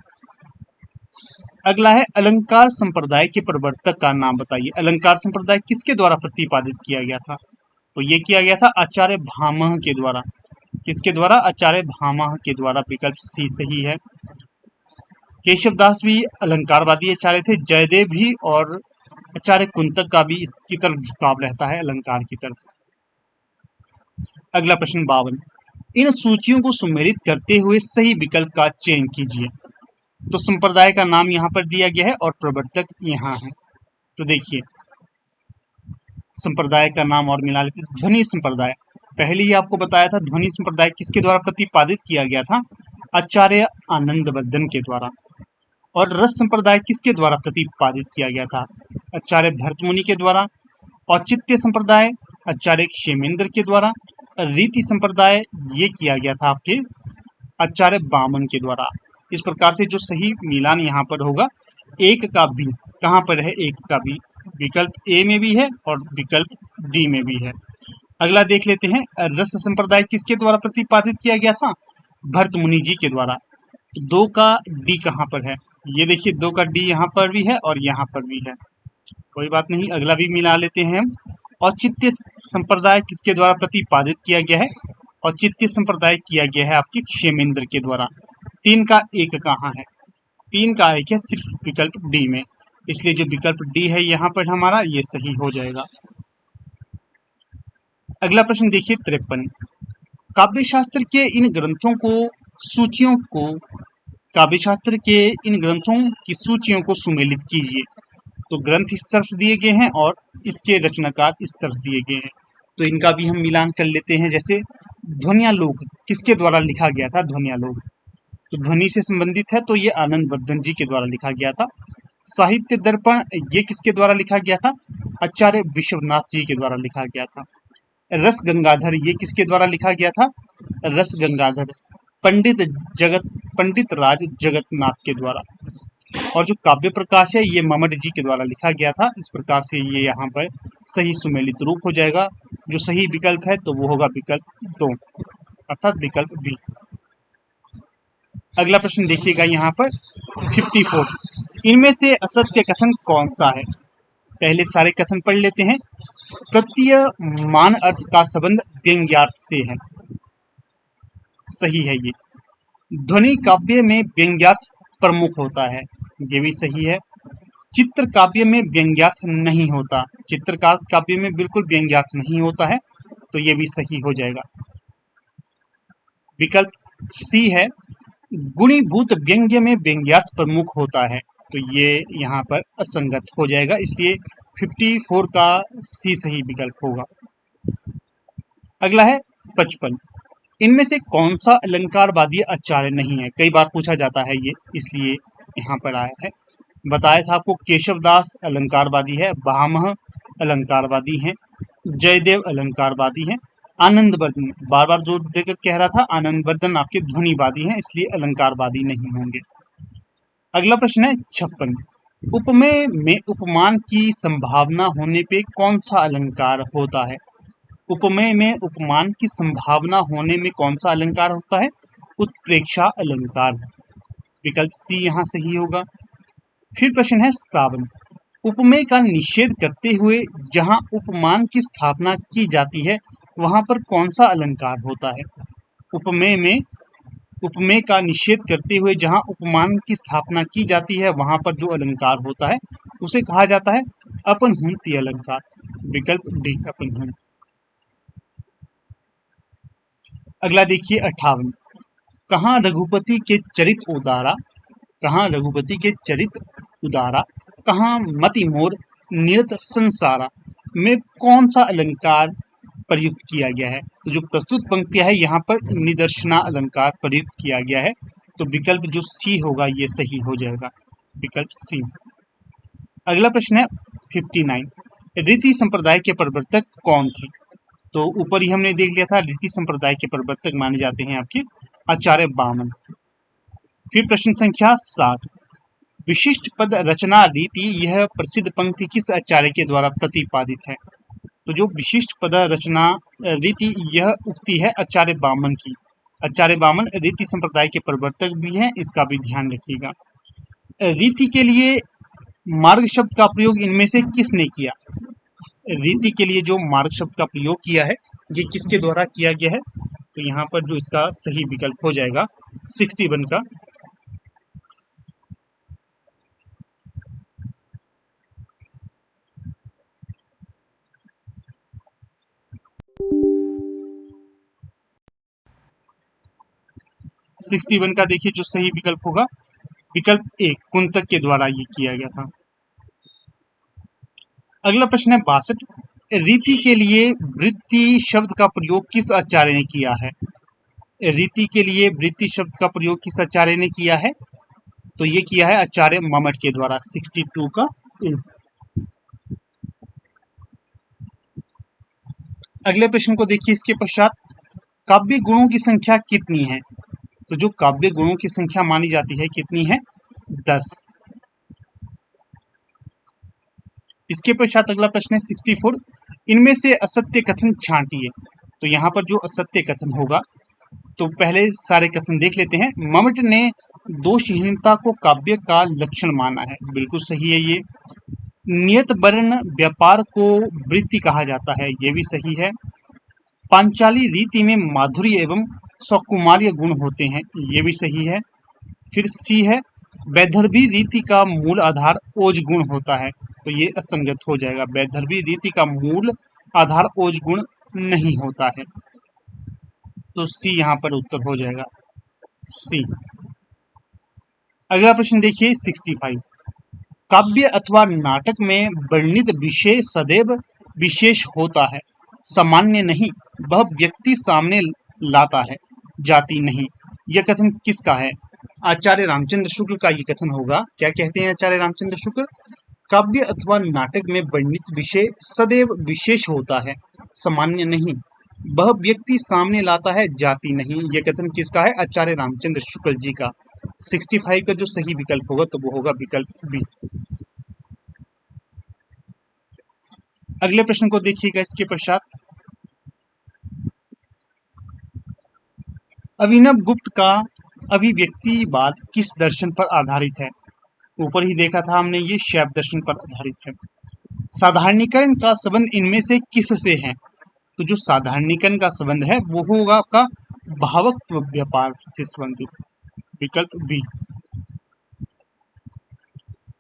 Speaker 1: अगला है अलंकार संप्रदाय के प्रवर्तक का नाम बताइए। अलंकार संप्रदाय किसके द्वारा प्रतिपादित किया गया था। तो ये किया गया था आचार्य भामह के द्वारा। किसके द्वारा, आचार्य भामह के द्वारा, विकल्प सी सही है। केशवदास भी अलंकारवादी आचार्य थे, जयदेव भी, और आचार्य कुंतक का भी इसकी तरफ झुकाव रहता है, अलंकार की तरफ। अगला प्रश्न 52, इन सूचियों को सुमेलित करते हुए सही विकल्प का चयन कीजिए। तो संप्रदाय का नाम यहाँ पर दिया गया है और प्रवर्तक यहाँ है। तो देखिए संप्रदाय का नाम और मिला लेते, ध्वनि संप्रदाय, पहले ही आपको बताया था ध्वनि संप्रदाय किसके द्वारा प्रतिपादित किया गया था, आचार्य आनंदवर्धन के द्वारा। और रस संप्रदाय किसके द्वारा प्रतिपादित किया गया था, आचार्य भरतमुनि के द्वारा। औचित्य संप्रदाय आचार्य क्षेमेंद्र के द्वारा। रीति संप्रदाय ये किया गया था आपके आचार्य बामन के द्वारा। इस प्रकार से जो सही मिलान यहाँ पर होगा एक का बी, कहाँ पर है एक का बी, विकल्प ए में भी है और विकल्प डी में भी है। अगला देख लेते हैं, रस संप्रदाय किसके द्वारा प्रतिपादित किया गया था, भरतमुनि जी के द्वारा। तो 2 का डी कहाँ पर है, ये देखिए 2 का डी यहाँ पर भी है और यहाँ पर भी है, कोई बात नहीं, अगला भी मिला लेते हैं। औचित्य संप्रदाय किसके द्वारा प्रतिपादित किया गया है, औचित्य संप्रदाय किया गया है आपके क्षेमेंद्र के द्वारा। 3 का 1 कहाँ है, 3 का 1 है सिर्फ विकल्प डी में, इसलिए जो विकल्प डी है यहाँ पर हमारा ये सही हो जाएगा। अगला प्रश्न देखिए 53, काव्य शास्त्र के इन ग्रंथों को सूचियों को काव्य शास्त्र के इन ग्रंथों की सूचियों को सुमेलित कीजिए। तो ग्रंथ इस तरफ दिए गए हैं और इसके रचनाकार इस तरफ दिए गए हैं, तो इनका भी हम मिलान कर लेते हैं। जैसे ध्वन्यालोक किसके द्वारा लिखा गया था, ध्वन्यालोक तो ध्वनि से संबंधित है, तो ये आनंदवर्धन जी के द्वारा लिखा गया था। साहित्य दर्पण ये किसके द्वारा लिखा गया था, आचार्य विश्वनाथ जी के द्वारा लिखा गया था। रस गंगाधर ये किसके द्वारा लिखा गया था, रस गंगाधर पंडित राज जगन्नाथ के द्वारा। और जो काव्य प्रकाश है ये ममट जी के द्वारा लिखा गया था। इस प्रकार से ये यहाँ पर सही सुमेलित रूप हो जाएगा। जो सही विकल्प है तो वो होगा विकल्प 2 अर्थात विकल्प बी। अगला प्रश्न देखिएगा यहाँ पर 54, इनमें से असत्य कथन कौन सा है। पहले सारे कथन पढ़ लेते हैं। प्रतीयमान अर्थ का संबंध व्यंग्यार्थ से है, सही है ये। ध्वनि काव्य में व्यंग्यार्थ प्रमुख होता है, ये भी सही है। चित्र काव्य में व्यंग्यार्थ नहीं होता, चित्रकार काव्य में बिल्कुल व्यंग्यार्थ नहीं होता है, तो ये भी सही हो जाएगा। विकल्प सी है, गुणीभूत व्यंग्य में व्यंग्यार्थ प्रमुख होता है, तो ये यहाँ पर असंगत हो जाएगा, इसलिए 54 का सी सही विकल्प होगा। अगला है 55। इनमें से कौन सा अलंकारवादी आचार्य नहीं है? कई बार पूछा जाता है ये, इसलिए यहाँ पर आया है। बताया था आपको, केशवदास अलंकारवादी है, भामह अलंकारवादी है, जयदेव अलंकारवादी है, आनंदवर्धन, बार बार जोर देकर कह रहा था, आनंदवर्धन आपके ध्वनिवादी हैं, इसलिए अलंकारवादी नहीं होंगे। अगला प्रश्न है 56। उपमेय में उपमान की संभावना होने पे कौन सा अलंकार होता है? उपमेय में उपमान की संभावना होने में कौन सा अलंकार होता है? उत्प्रेक्षा अलंकार। विकल्प सी यहाँ सही होगा। फिर प्रश्न है 57। उपमेय का निषेध करते हुए जहां उपमान की स्थापना की जाती है वहां पर कौन सा अलंकार होता है? उपमेय का निषेध करते हुए जहां उपमान की स्थापना की जाती है वहां पर जो अलंकार होता है उसे कहा जाता है अपनहुंती अलंकार। विकल्प डी अपनहुंत। अगला देखिए 58। कहाँ रघुपति के चरित उदारा, कहाँ रघुपति के चरित उदारा, कहाँ मति मोर नियत संसारा में कौन सा अलंकार प्रयुक्त किया गया है? तो जो प्रस्तुत पंक्तियां है यहाँ पर निदर्शना अलंकार प्रयुक्त किया गया है, तो विकल्प जो सी होगा ये सही हो जाएगा। विकल्प सी। अगला प्रश्न है 59। रीति संप्रदाय के प्रवर्तक कौन थे? तो ऊपर ही हमने देख लिया था, रीति संप्रदाय के प्रवर्तक माने जाते हैं आपके आचार्य वामन। फिर प्रश्न संख्या 60। विशिष्ट पद रचना रीति यह प्रसिद्ध पंक्ति किस आचार्य के द्वारा प्रतिपादित है? तो जो विशिष्ट पद रचना रीति यह उक्ति है आचार्य वामन की। आचार्य वामन रीति संप्रदाय के प्रवर्तक भी हैं, इसका भी ध्यान रखिएगा। रीति के लिए मार्ग शब्द का प्रयोग इनमें से किसने किया? रीति के लिए जो मार्ग शब्द का प्रयोग किया है ये किसके द्वारा किया गया है? तो यहाँ पर जो इसका सही विकल्प हो जाएगा 61 का। सिक्सटी वन का देखिए जो सही विकल्प होगा, विकल्प ए कुंतक के द्वारा ये किया गया था। अगला प्रश्न है 62। रीति के लिए वृत्ति शब्द का प्रयोग किस आचार्य ने किया है? रीति के लिए वृत्ति शब्द का प्रयोग किस आचार्य ने किया है? तो ये किया है आचार्य ममट के द्वारा। 62 का ए। अगले प्रश्न को देखिए, इसके पश्चात काव्य गुणों की संख्या कितनी है? तो जो काव्य गुणों की संख्या मानी जाती है कितनी है? 10। इसके पश्चात अगला प्रश्न है 64। इनमें से असत्य कथन छांटिए। तो यहाँ पर जो असत्य कथन होगा, तो पहले सारे कथन देख लेते हैं। ममट ने दोषहीनता को काव्य का लक्षण माना है, बिल्कुल सही है ये। नियत वर्ण व्यापार को वृत्ति कहा जाता है, ये भी सही है। पांचाली रीति में माधुर्य एवं सकुमार्य गुण होते हैं, ये भी सही है। फिर सी है, वैदर्भी रीति का मूल आधार ओज गुण होता है, तो ये असंगत हो जाएगा। वैदर्भी रीति का मूल आधार ओज गुण नहीं होता है, तो सी यहाँ पर उत्तर हो जाएगा, सी। अगला प्रश्न देखिए 65। काव्य अथवा नाटक में वर्णित विषय सदैव विशेष होता है, सामान्य नहीं। वह व्यक्ति सामने लाता है, जाति नहीं। यह कथन किसका है? आचार्य रामचंद्र शुक्ल का ये कथन होगा। क्या कहते हैं आचार्य रामचंद्र शुक्ल? काव्य अथवा नाटक में वर्णित विषय सदैव विशेष होता है, सामान्य नहीं। वह व्यक्ति सामने लाता है, जाति नहीं। यह कथन किसका है? आचार्य रामचंद्र शुक्ल जी का। 65 का जो सही विकल्प होगा तो वो होगा विकल्प बी। अगले प्रश्न को देखिएगा, इसके पश्चात अभिनव गुप्त का अभिव्यक्तिवाद किस दर्शन पर आधारित है? ऊपर ही देखा था हमने, ये शैव दर्शन पर आधारित है। साधारणीकरण का संबंध इनमें से किस से है? तो जो साधारणीकरण का संबंध है वो होगा आपका भावक व्यापार से संबंधित। विकल्प बी।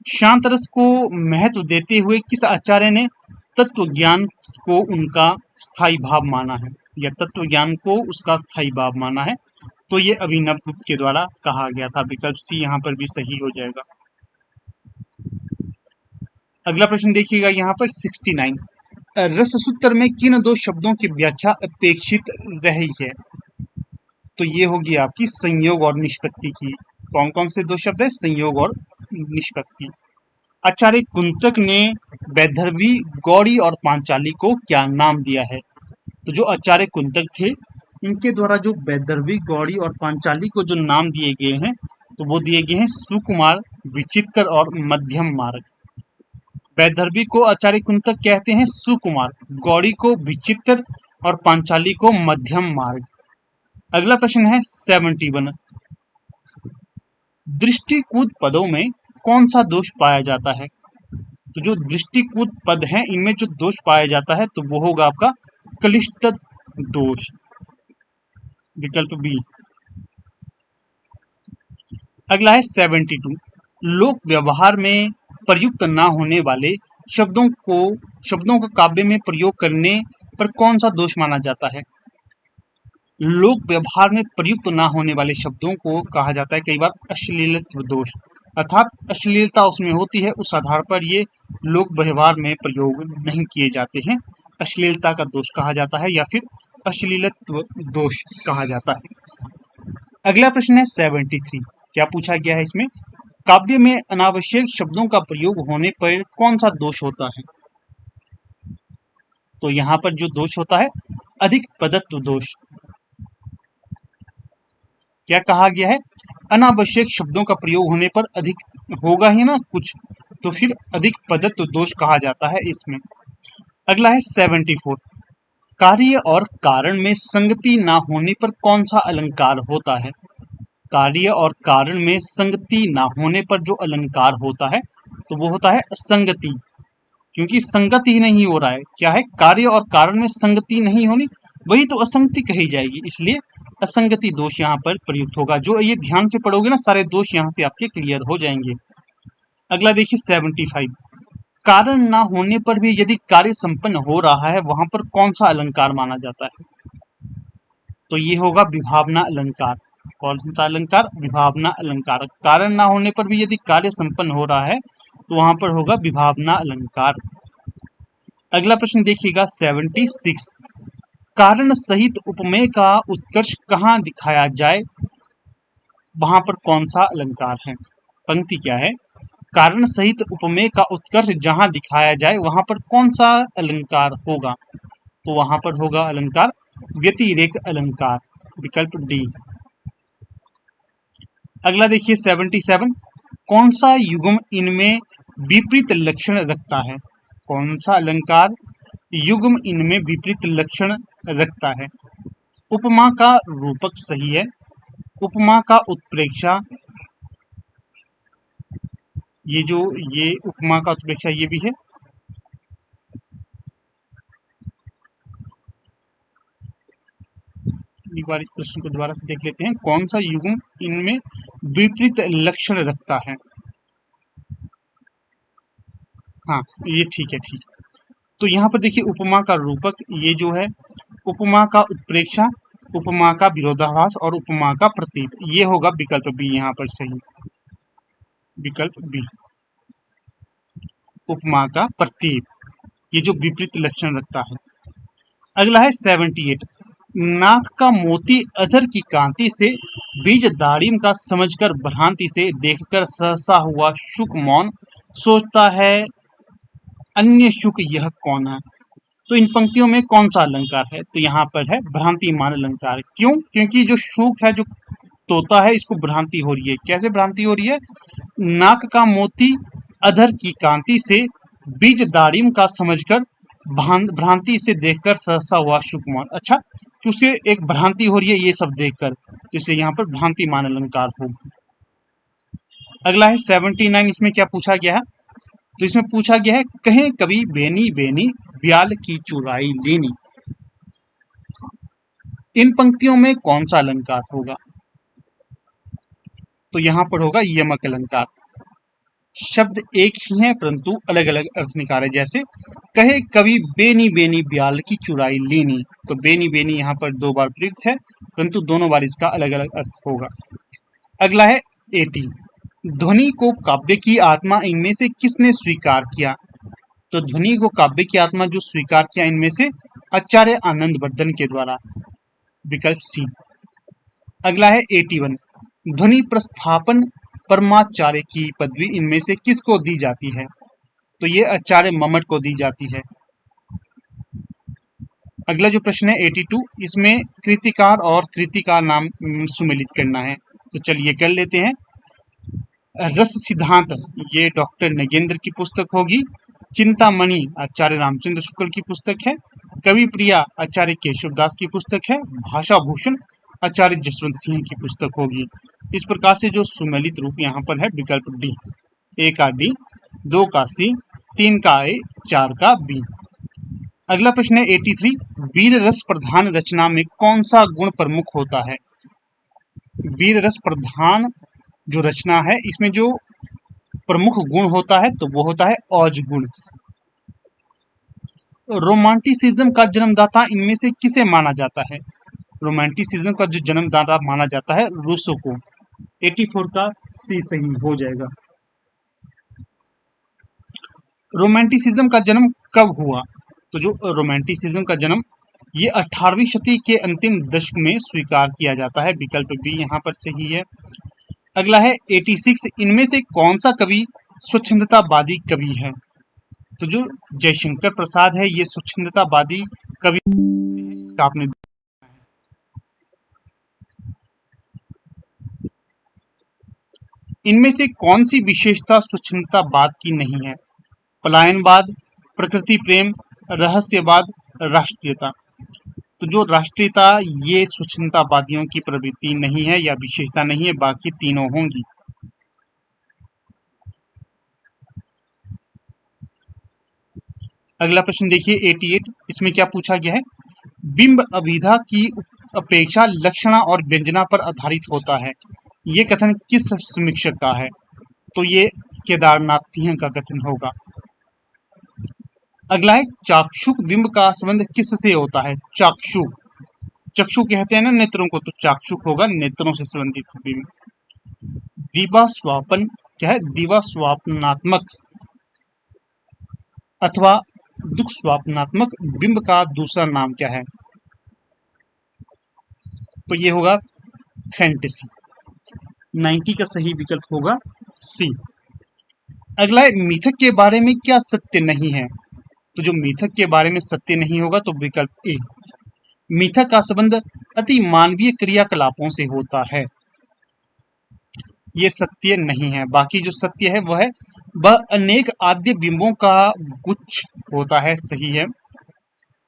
Speaker 1: शांत रस को महत्व देते हुए किस आचार्य ने तत्व ज्ञान को उनका स्थायी भाव माना है, या तत्व ज्ञान को उसका स्थायी भाव माना है? तो ये अभिनव गुप्त के द्वारा कहा गया था। विकल्प सी यहाँ पर भी सही हो जाएगा। अगला प्रश्न देखिएगा यहाँ पर 69। रस सूत्र में किन दो शब्दों की व्याख्या अपेक्षित रही है? तो ये होगी आपकी संयोग और निष्पत्ति की। कौन कौन से दो शब्द है? संयोग और निष्पत्ति। आचार्य कुंतक ने वैदर्भी, गौड़ी और पांचाली को क्या नाम दिया है? तो जो आचार्य कुंतक थे, इनके द्वारा जो वैदर्भी, गौड़ी और पांचाली को जो नाम दिए गए हैं, तो वो दिए गए हैं सुकुमार, विचित्र और मध्यम मार्ग। वैदर्भी को आचार्य कुंतक कहते हैं सुकुमार, गौड़ी को विचित्र और पांचाली को मध्यम मार्ग। अगला प्रश्न है 71। दृष्टिकूट पदों में कौन सा दोष पाया जाता है? तो जो दृष्टिकूट पद हैं, इनमें जो दोष पाया जाता है तो वो होगा आपका क्लिष्ट दोष, विकल्प बी। अगला है 72। लोक व्यवहार में प्रयुक्त ना होने वाले शब्दों का काव्य में प्रयोग करने पर कौन सा दोष माना जाता है? लोक व्यवहार में प्रयुक्त ना होने वाले शब्दों को कहा जाता है कई बार अश्लीलत्व दोष, अर्थात अश्लीलता उसमें होती है, उस आधार पर ये लोक व्यवहार में प्रयोग नहीं किए जाते हैं, अश्लीलता का दोष कहा जाता है या फिर अश्लीलत्व दोष कहा जाता है। अगला प्रश्न है 73। क्या पूछा गया है इसमें? काव्य में अनावश्यक शब्दों का प्रयोग होने पर कौन सा दोष होता है? तो यहाँ पर जो दोष होता है अधिक पदत्व दोष। क्या कहा गया है? अनावश्यक शब्दों का प्रयोग होने पर अधिक होगा ही ना कुछ, तो फिर अधिक पदत्व दोष कहा जाता है इसमें। अगला है 74। कार्य और कारण में संगति ना होने पर कौन सा अलंकार होता है? कार्य और कारण में संगति ना होने पर जो अलंकार होता है तो वो होता है असंगति, क्योंकि संगति ही नहीं हो रहा है। क्या है? कार्य और कारण में संगति नहीं होनी, वही तो असंगति कही जाएगी, इसलिए असंगति दोष यहाँ पर प्रयुक्त होगा। जो ये ध्यान से पढ़ोगे ना, सारे दोष यहाँ से आपके क्लियर हो जाएंगे। अगला देखिए 75। कारण ना होने पर भी यदि कार्य संपन्न हो रहा है, वहां पर कौन सा अलंकार माना जाता है? तो ये होगा विभावना अलंकार। कौन सा अलंकार? विभावना अलंकार। कारण ना होने पर भी यदि कार्य संपन्न हो रहा है तो वहां पर होगा विभावना अलंकार। अगला प्रश्न देखिएगा 76। कारण सहित उपमेय का उत्कर्ष कहाँ दिखाया जाए, वहां पर कौन सा अलंकार है? पंक्ति क्या है? कारण सहित उपमेय का उत्कर्ष जहां दिखाया जाए वहां पर कौन सा अलंकार होगा? तो वहां पर होगा अलंकार व्यतिरेक अलंकार, विकल्प डी। अगला देखिए 77। कौन सा युग्म इनमें विपरीत लक्षण रखता है? कौन सा अलंकार युग्म इनमें विपरीत लक्षण रखता है? उपमा का रूपक सही है, उपमा का उत्प्रेक्षा, ये उपमा का उत्प्रेक्षा ये भी है। एक बार इस प्रश्न को दोबारा से देख लेते हैं। कौन सा युग्म इनमें विपरीत लक्षण रखता है? हाँ, ये ठीक है। तो यहाँ पर देखिए उपमा का रूपक ये जो है, उपमा का उत्प्रेक्षा, उपमा का विरोधाभास और उपमा का प्रतीक, ये होगा विकल्प बी यहाँ पर सही, विकल्प बी। उपमा का प्रतीक, ये जो विपरीत लक्षण रखता है। अगला है 78। नाक का मोती अधर की कांति से, बीज दाड़िम का समझकर भ्रांति से, देखकर सहसा हुआ शुक मौन, सोचता है अन्य शुक यह कौन है। तो इन पंक्तियों में कौन सा अलंकार है? तो यहाँ पर है भ्रांतिमान अलंकार। क्यों? क्योंकि जो शुक है, जो तोता है, इसको भ्रांति हो रही है। कैसे भ्रांति हो रही है? नाक का मोती अधर की कांति से, बीज दाड़िम का समझकर भ्रांति से देखकर सहसा हुआ शुकमान। अच्छा, कि उसके एक भ्रांति हो रही है ये सब देखकर, तो इसलिए यहाँ पर भ्रांतिमान अलंकार होगा। अगला है 79। इसमें क्या पूछा गया है? तो इसमें पूछा गया है कहें कभी बेनी बेनी ब्याल की चुराई लेनी। इन पंक्तियों में कौन सा अलंकार होगा? तो यहाँ पर होगा यमक अलंकार। शब्द एक ही हैं परंतु अलग अलग अर्थ निकाले। जैसे कहे कवि बेनी बेनी ब्याल की चुराई लेनी, तो बेनी बेनी यहाँ पर 2 बार प्रयुक्त है परंतु दोनों बार इसका अलग अलग अर्थ होगा। अगला है 80। ध्वनि को काव्य की आत्मा इनमें से किसने स्वीकार किया? तो ध्वनि को काव्य की आत्मा जो स्वीकार किया इनमें से आचार्य आनंदवर्धन के द्वारा, विकल्प सी। अगला है 81, ध्वनि प्रस्थापन परमाचार्य की पदवी इनमें से किसको दी जाती है? तो ये आचार्य मम्मट को दी जाती है। अगला जो प्रश्न है 82, इसमें कृतिकार और कृतिका नाम सुमेलित करना है, तो चलिए कर लेते हैं। रस सिद्धांत ये डॉक्टर नगेंद्र की पुस्तक होगी। चिंतामणि आचार्य रामचंद्र शुक्ल की पुस्तक है। कवि प्रिया आचार्य केशवदास की पुस्तक है। भाषा भूषण आचार्य जसवंत सिंह की पुस्तक होगी। इस प्रकार से जो सुमेलित रूप यहाँ पर है विकल्प डी, 1 का डी, 2 का सी, 3 का ए, 4 का बी। अगला प्रश्न है 83, वीर रस प्रधान रचना में कौन सा गुण प्रमुख होता है? वीर रस प्रधान जो रचना है इसमें जो प्रमुख गुण होता है तो वो होता है औज गुण। रोमांटिसिज्म का जन्मदाता इनमें से किसे माना जाता है? रोमांटिसिज्म का जो जन्मदाता माना जाता है रूसो को। 84 का सी सही हो जाएगा। रोमांटिसिज्म का जन्म कब हुआ? तो जो रोमांटिसिज्म का जन्म ये 18वीं शती के अंतिम दशक में स्वीकार किया जाता है, विकल्प बी यहाँ पर सही है। अगला है 86, इनमें से कौन सा कवि स्वच्छंदतावादी कवि है? तो जो जयशंकर प्रसाद है ये स्वच्छंदतावादी कवि, इसका आपने इनमें से कौन सी विशेषता स्वच्छंदतावाद की नहीं है? पलायनवाद, प्रकृति प्रेम, रहस्यवाद, राष्ट्रीयता। तो जो राष्ट्रीयता ये स्वच्छंदतावादियों की प्रवृत्ति नहीं है या विशेषता नहीं है, बाकी तीनों होंगी। अगला प्रश्न देखिए 88, इसमें क्या पूछा गया है? बिंब अभिधा की अपेक्षा लक्षणा और व्यंजना पर आधारित होता है, ये कथन किस समीक्षक का है? तो ये केदारनाथ सिंह का कथन होगा। अगला है चाक्षुक बिंब का संबंध किससे होता है? चाक्षु, चक्षु कहते हैं ना नेत्रों को, तो चाक्षुक होगा नेत्रों से संबंधित बिंब। दिवास्वापन क्या है? दिवास्वापनात्मक अथवा दुख स्वापनात्मक बिंब का दूसरा नाम क्या है? तो ये होगा फैंटेसी। 90 का सही विकल्प होगा सी। अगला है मिथक के बारे में क्या सत्य नहीं है? तो जो मिथक के बारे में सत्य नहीं होगा तो विकल्प ए, मिथक का संबंध अति मानवीय क्रियाकलापों से होता है, ये सत्य नहीं है। बाकी जो सत्य है वह अनेक आद्य बिंबों का गुच्छ होता है, सही है।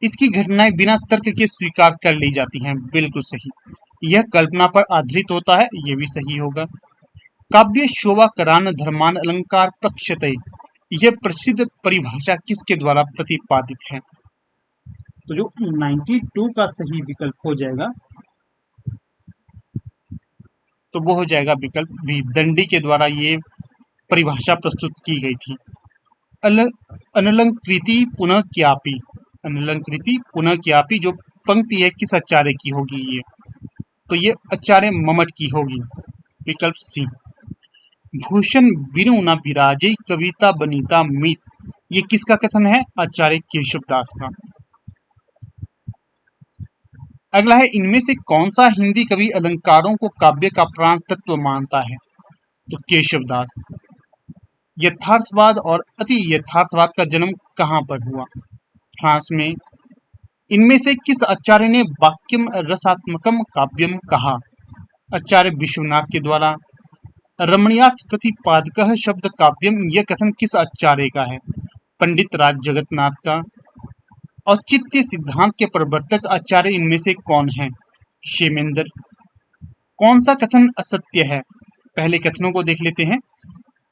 Speaker 1: इसकी घटनाएं बिना तर्क के स्वीकार कर ली जाती हैं, बिल्कुल सही। यह कल्पना पर आधारित होता है, ये भी सही होगा। काव्य शोभा करान धर्मान अलंकार प्रक्षते, यह प्रसिद्ध परिभाषा किसके द्वारा प्रतिपादित है? तो जो 92 का सही विकल्प हो जाएगा तो वो हो जाएगा विकल्प बी, दंडी के द्वारा ये परिभाषा प्रस्तुत की गई थी। अनलंकृति पुनः क्यापी, अनलंकृति पुनः क्यापी जो पंक्ति है किस आचार्य की होगी? ये तो ये आचार्य मम्मट की होगी, विकल्प सी। भूषण बिनु न विराजे कविता बनीता मीत, ये किसका कथन है? आचार्य केशवदास का। अगला है इनमें से कौन सा हिंदी कवि अलंकारों को काव्य का प्राण तत्व मानता है? तो केशवदास। यथार्थवाद और अति यथार्थवाद का जन्म कहाँ पर हुआ? फ्रांस में। इनमें से किस आचार्य ने वाक्यम रसात्मकम काव्यम कहा? आचार्य विश्वनाथ के द्वारा। रमणीयार्थ प्रतिपादकः शब्द काव्यम, यह कथन किस आचार्य का है? पंडित राज जगन्नाथ का। औचित्य सिद्धांत के प्रवर्तक आचार्य इनमें से कौन है? क्षेमेंद्र। कौन सा कथन असत्य है? पहले कथनों को देख लेते हैं।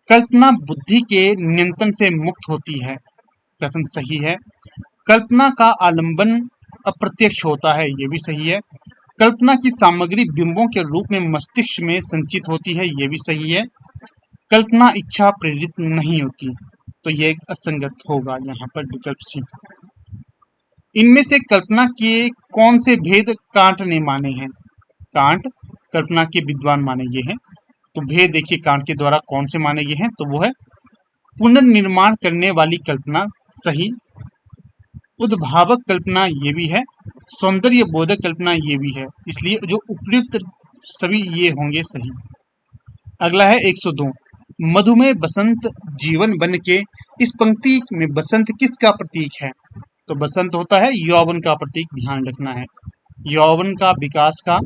Speaker 1: कल्पना बुद्धि के नियंत्रण से मुक्त होती है, कथन सही है। कल्पना का आलंबन अप्रत्यक्ष होता है, ये भी सही है। कल्पना की सामग्री बिंबों के रूप में मस्तिष्क में संचित होती है, ये भी सही है। कल्पना इच्छा प्रेरित नहीं होती, तो ये असंगत होगा यहाँ पर, विकल्प सी। इनमें से कल्पना के कौन से भेद कांट ने माने हैं? कांट कल्पना के विद्वान माने गए हैं, तो भेद देखिए कांट के द्वारा कौन से माने गए हैं? तो वो है पुनर्निर्माण करने वाली कल्पना सही, उद्भावक कल्पना ये भी है, सौंदर्य बोधक कल्पना ये भी है, इसलिए जो उपयुक्त सभी ये होंगे सही। अगला है 102, मधुमेह बसंत जीवन बन के, इस पंक्ति में बसंत किसका प्रतीक है? तो बसंत होता है यौवन का प्रतीक, ध्यान रखना है, यौवन का, विकास का,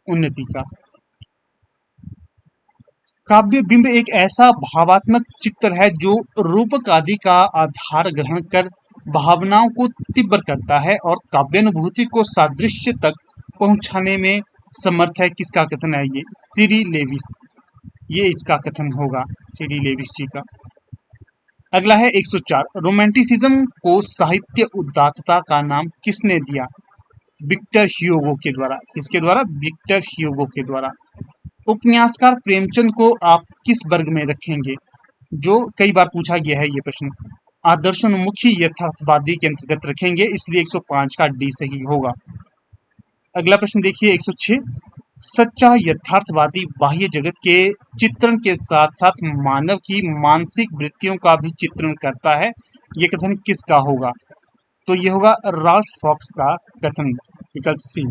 Speaker 1: उन्नति का। काव्य बिंब एक ऐसा भावात्मक चित्र है जो रूपक आदि का आधार ग्रहण कर भावनाओं को तीव्र करता है और काव्यानुभूति को सादृश्य तक पहुंचाने में समर्थ है। किसका कथन है ये? सीरी लेविस, ये इसका कथन होगा, सीरी लेविस जी का। अगला है 104, रोमांटिसिज्म को साहित्य उदात्तता का नाम किसने दिया? विक्टर ह्यूगो के द्वारा। किसके द्वारा? विक्टर ह्यूगो के द्वारा। उपन्यासकार प्रेमचंद को आप किस वर्ग में रखेंगे? जो कई बार पूछा गया है ये प्रश्न, आदर्शोन्मुखी यथार्थवादी के अंतर्गत रखेंगे, इसलिए 105 का डी सही होगा। अगला प्रश्न देखिए 106, सच्चा यथार्थवादी बाह्य जगत के चित्रण के साथ साथ मानव की मानसिक वृत्तियों का भी चित्रण करता है, ये कथन किसका होगा? तो ये होगा राल्फ फॉक्स का कथन, विकल्प सी।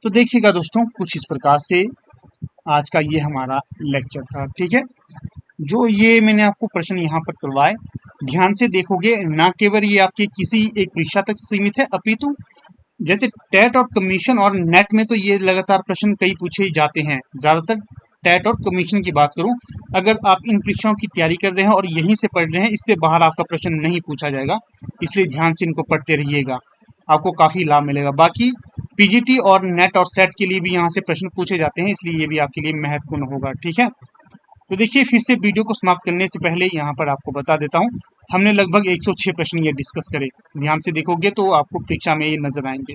Speaker 1: तो देखिएगा दोस्तों, कुछ इस प्रकार से आज का ये हमारा लेक्चर था, ठीक है। जो ये मैंने आपको प्रश्न यहाँ पर करवाए, ध्यान से देखोगे, ना केवल ये आपके किसी एक परीक्षा तक सीमित है, अपितु जैसे टेट और कमीशन और नेट में तो ये लगातार प्रश्न कई पूछे जाते हैं। ज़्यादातर टेट और कमीशन की बात करूं, अगर आप इन परीक्षाओं की तैयारी कर रहे हैं और यहीं से पढ़ रहे हैं, इससे बाहर आपका प्रश्न नहीं पूछा जाएगा, इसलिए ध्यान से इनको पढ़ते रहिएगा, आपको काफ़ी लाभ मिलेगा। बाकी पीजीटी और नेट और सेट के लिए भी यहाँ से प्रश्न पूछे जाते हैं, इसलिए ये भी आपके लिए महत्वपूर्ण होगा, ठीक है। तो देखिए, फिर से वीडियो को समाप्त करने से पहले यहाँ पर आपको बता देता हूँ, हमने लगभग 106 प्रश्न ये डिस्कस करे। ध्यान से देखोगे तो आपको परीक्षा में ये नजर आएंगे।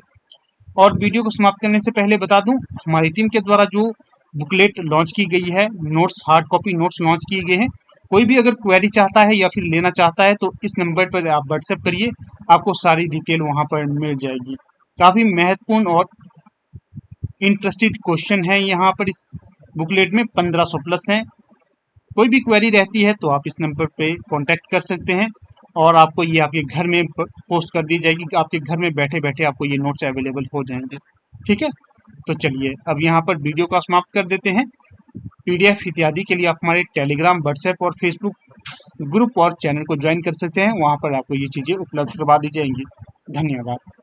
Speaker 1: और वीडियो को समाप्त करने से पहले बता दूं, हमारी टीम के द्वारा जो बुकलेट लॉन्च की गई है, notes, hard copy notes launch किए गए हैं। कोई भी अगर क्वेरी चाहता है या फिर लेना चाहता है तो इस नंबर पर आप व्हाट्सएप करिए, आपको सारी डिटेल वहाँ पर मिल जाएगी। काफ़ी महत्वपूर्ण और इंटरेस्टेड क्वेश्चन है यहाँ पर इस बुकलेट में, 1500 प्लस हैं। कोई भी क्वेरी रहती है तो आप इस नंबर पे कांटेक्ट कर सकते हैं और आपको ये आपके घर में पोस्ट कर दी जाएगी, कि आपके घर में बैठे बैठे आपको ये नोट्स अवेलेबल हो जाएंगे, ठीक है। तो चलिए अब यहाँ पर वीडियो का समाप्त कर देते हैं। पीडीएफ इत्यादि के लिए आप हमारे टेलीग्राम, व्हाट्सएप और फेसबुक ग्रुप और चैनल को ज्वाइन कर सकते हैं, वहाँ पर आपको ये चीज़ें उपलब्ध करवा दी जाएंगी। धन्यवाद।